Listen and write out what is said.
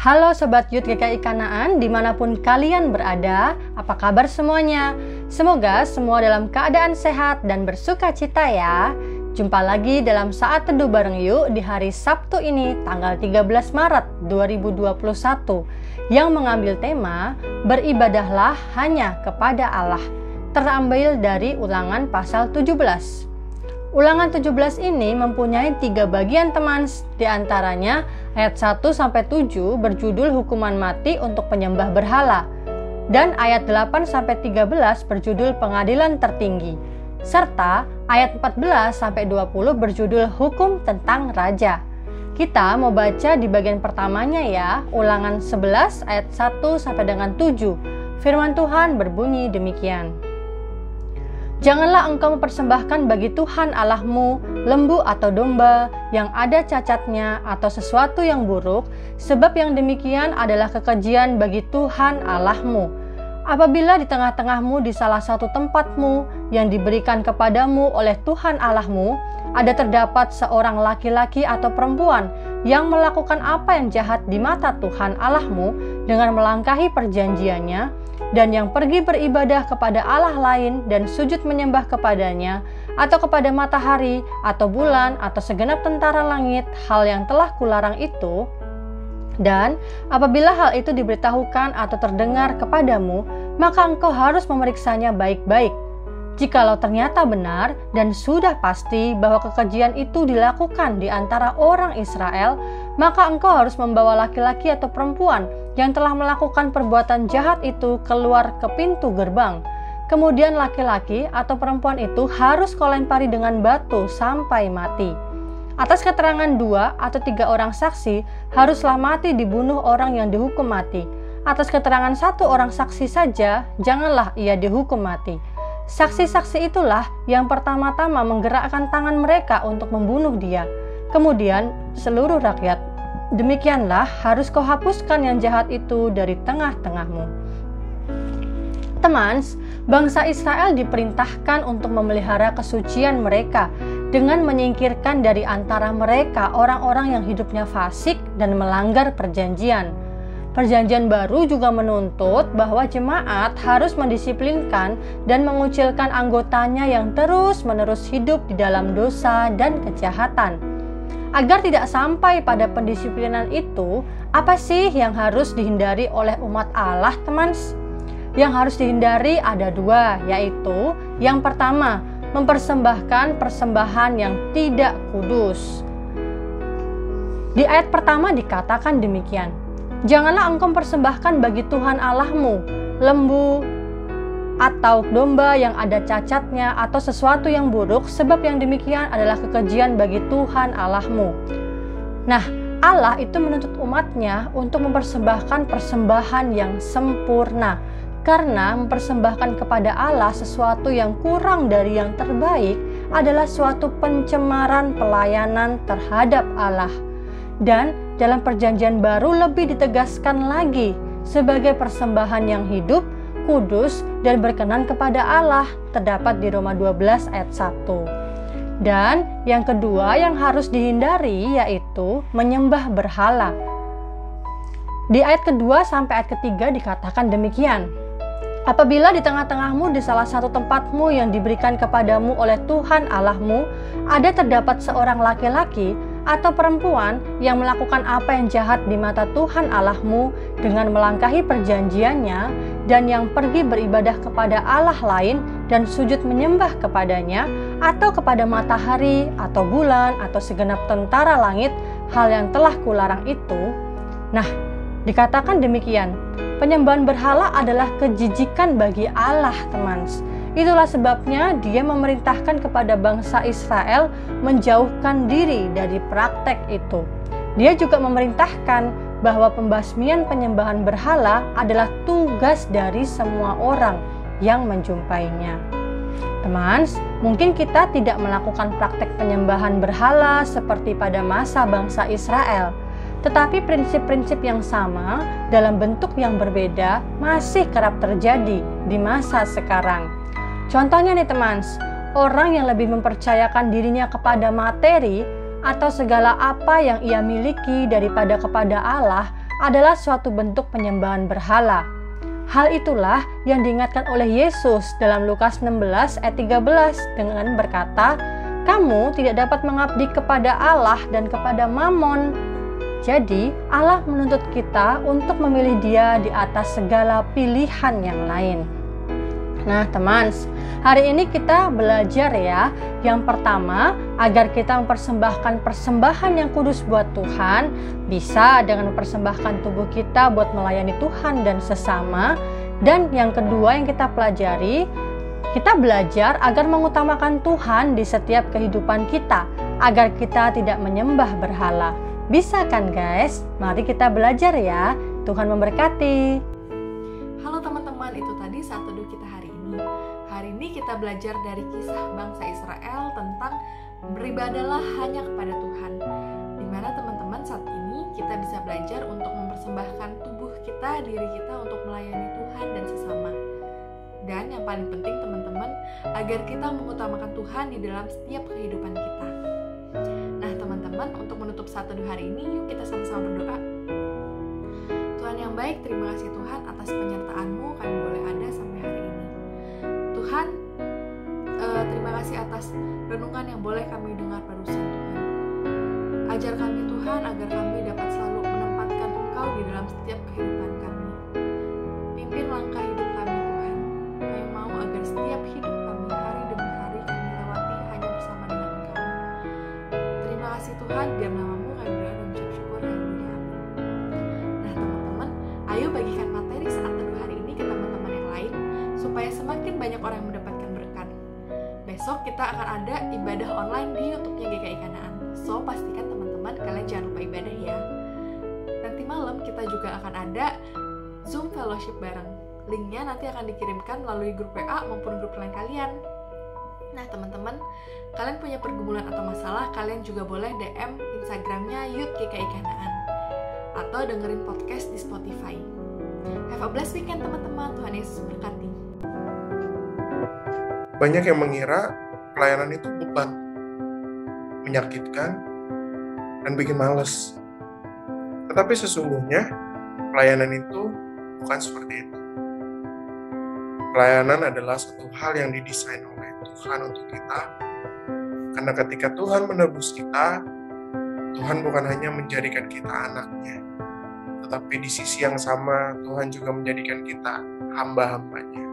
Halo Sobat Youth GKI Kanaan, dimanapun kalian berada, apa kabar semuanya? Semoga semua dalam keadaan sehat dan bersuka cita ya. Jumpa lagi dalam Saat Teduh Bareng Yuk di hari Sabtu ini, tanggal 13 Maret 2021, yang mengambil tema Beribadahlah hanya kepada Allah, terambil dari Ulangan pasal 17. Ulangan 17 ini mempunyai 3 bagian teman, diantaranya ayat 1-7 berjudul hukuman mati untuk penyembah berhala, dan ayat 8-13 berjudul pengadilan tertinggi, serta ayat 14-20 berjudul hukum tentang raja. Kita mau baca di bagian pertamanya ya, Ulangan 11 ayat 1-7. Firman Tuhan berbunyi demikian. Janganlah engkau mempersembahkan bagi Tuhan Allahmu lembu atau domba yang ada cacatnya atau sesuatu yang buruk, sebab yang demikian adalah kekejian bagi Tuhan Allahmu. Apabila di tengah-tengahmu di salah satu tempatmu yang diberikan kepadamu oleh Tuhan Allahmu, ada terdapat seorang laki-laki atau perempuan yang melakukan apa yang jahat di mata Tuhan Allahmu dengan melangkahi perjanjiannya, dan yang pergi beribadah kepada Allah lain dan sujud menyembah kepadanya, atau kepada matahari, atau bulan, atau segenap tentara langit, hal yang telah kularang itu, dan apabila hal itu diberitahukan atau terdengar kepadamu, maka engkau harus memeriksanya baik-baik. Jikalau ternyata benar dan sudah pasti bahwa kekejian itu dilakukan di antara orang Israel, maka engkau harus membawa laki-laki atau perempuan yang telah melakukan perbuatan jahat itu keluar ke pintu gerbang. Kemudian laki-laki atau perempuan itu harus kau lempari dengan batu sampai mati. Atas keterangan 2 atau 3 orang saksi, haruslah mati dibunuh orang yang dihukum mati. Atas keterangan 1 orang saksi saja, janganlah ia dihukum mati. Saksi-saksi itulah yang pertama-tama menggerakkan tangan mereka untuk membunuh dia. Kemudian seluruh rakyat. Demikianlah harus kau hapuskan yang jahat itu dari tengah-tengahmu. Teman, bangsa Israel diperintahkan untuk memelihara kesucian mereka dengan menyingkirkan dari antara mereka orang-orang yang hidupnya fasik dan melanggar perjanjian. Perjanjian baru juga menuntut bahwa jemaat harus mendisiplinkan dan mengucilkan anggotanya yang terus-menerus hidup di dalam dosa dan kejahatan. Agar tidak sampai pada pendisiplinan itu, apa sih yang harus dihindari oleh umat Allah, teman? Yang harus dihindari ada 2, yaitu yang pertama, mempersembahkan persembahan yang tidak kudus. Di ayat pertama dikatakan demikian. Janganlah engkau mempersembahkan bagi Tuhan Allahmu lembu atau domba yang ada cacatnya atau sesuatu yang buruk, sebab yang demikian adalah kekejian bagi Tuhan Allahmu. Nah, Allah itu menuntut umatnya untuk mempersembahkan persembahan yang sempurna, karena mempersembahkan kepada Allah sesuatu yang kurang dari yang terbaik adalah suatu pencemaran pelayanan terhadap Allah. Dan dalam perjanjian baru lebih ditegaskan lagi sebagai persembahan yang hidup, kudus, dan berkenan kepada Allah, terdapat di Roma 12 ayat 1. Dan yang kedua yang harus dihindari yaitu menyembah berhala. Di ayat kedua sampai ayat ketiga dikatakan demikian. Apabila di tengah-tengahmu di salah satu tempatmu yang diberikan kepadamu oleh Tuhan Allahmu, ada terdapat seorang laki-laki atau perempuan yang melakukan apa yang jahat di mata Tuhan Allahmu dengan melangkahi perjanjiannya, dan yang pergi beribadah kepada Allah lain dan sujud menyembah kepadanya, atau kepada matahari, atau bulan, atau segenap tentara langit, hal yang telah kularang itu. Nah, dikatakan demikian, penyembahan berhala adalah kejijikan bagi Allah, teman. Itulah sebabnya dia memerintahkan kepada bangsa Israel menjauhkan diri dari praktek itu. Dia juga memerintahkan bahwa pembasmian penyembahan berhala adalah tugas dari semua orang yang menjumpainya. Teman, mungkin kita tidak melakukan praktek penyembahan berhala seperti pada masa bangsa Israel, tetapi prinsip-prinsip yang sama dalam bentuk yang berbeda masih kerap terjadi di masa sekarang. Contohnya nih teman, orang yang lebih mempercayakan dirinya kepada materi atau segala apa yang ia miliki daripada kepada Allah adalah suatu bentuk penyembahan berhala. Hal itulah yang diingatkan oleh Yesus dalam Lukas 16 ayat 13 dengan berkata, "Kamu tidak dapat mengabdi kepada Allah dan kepada Mamon." Jadi, Allah menuntut kita untuk memilih Dia di atas segala pilihan yang lain. Nah, teman, hari ini kita belajar ya. Yang pertama, agar kita mempersembahkan persembahan yang kudus buat Tuhan, bisa dengan mempersembahkan tubuh kita buat melayani Tuhan dan sesama. Dan yang kedua yang kita pelajari, kita belajar agar mengutamakan Tuhan di setiap kehidupan kita, agar kita tidak menyembah berhala. Bisa kan guys? Mari kita belajar ya. Tuhan memberkati. Halo teman-teman, itu tadi saat teduh kita hari ini. Hari ini kita belajar dari kisah bangsa Israel tentang beribadalah hanya kepada Tuhan. Dimana teman-teman saat ini kita bisa belajar untuk mempersembahkan tubuh kita, diri kita untuk melayani Tuhan dan sesama. Dan yang paling penting teman-teman, agar kita mengutamakan Tuhan di dalam setiap kehidupan kita. Nah teman-teman, untuk menutup saat teduh hari ini, yuk kita sama-sama berdoa. Tuhan yang baik, terima kasih Tuhan atas penyertaan-Mu kami boleh ada sampai hari ini. Tuhan, terima kasih atas renungan yang boleh kami dengar barusan Tuhan. Ajar kami Tuhan agar kami dapat selalu menempatkan Engkau di dalam setiap kehidupan kami. Pimpin langkah hidup kami Tuhan. Kami mau agar setiap hidup kami hari demi hari kami lewati hanya bersama dengan Engkau. Terima kasih Tuhan, biar nama-Mu kami berdoa dan mengucap syukur. Haleluya. Nah teman-teman, ayo bagikan materi saat teduh hari ini ke teman-teman yang lain, supaya semakin banyak orang yang mendapatkan berkat. Besok kita akan ada ibadah online di YouTube-nya GKI Kanaan. So, pastikan teman-teman kalian jangan lupa ibadah ya. Nanti malam kita juga akan ada Zoom Fellowship bareng. Linknya nanti akan dikirimkan melalui grup WA maupun grup lain kalian. Nah teman-teman, kalian punya pergumulan atau masalah, kalian juga boleh DM Instagramnya Youth GKI Kanaan atau dengerin podcast di Spotify. Have a blessed weekend teman-teman. Tuhan Yesus berkati. Banyak yang mengira pelayanan itu beban, menyakitkan, dan bikin males. Tetapi sesungguhnya pelayanan itu bukan seperti itu. Pelayanan adalah satu hal yang didesain oleh Tuhan untuk kita. Karena ketika Tuhan menebus kita, Tuhan bukan hanya menjadikan kita anaknya, tetapi di sisi yang sama Tuhan juga menjadikan kita hamba-hambanya.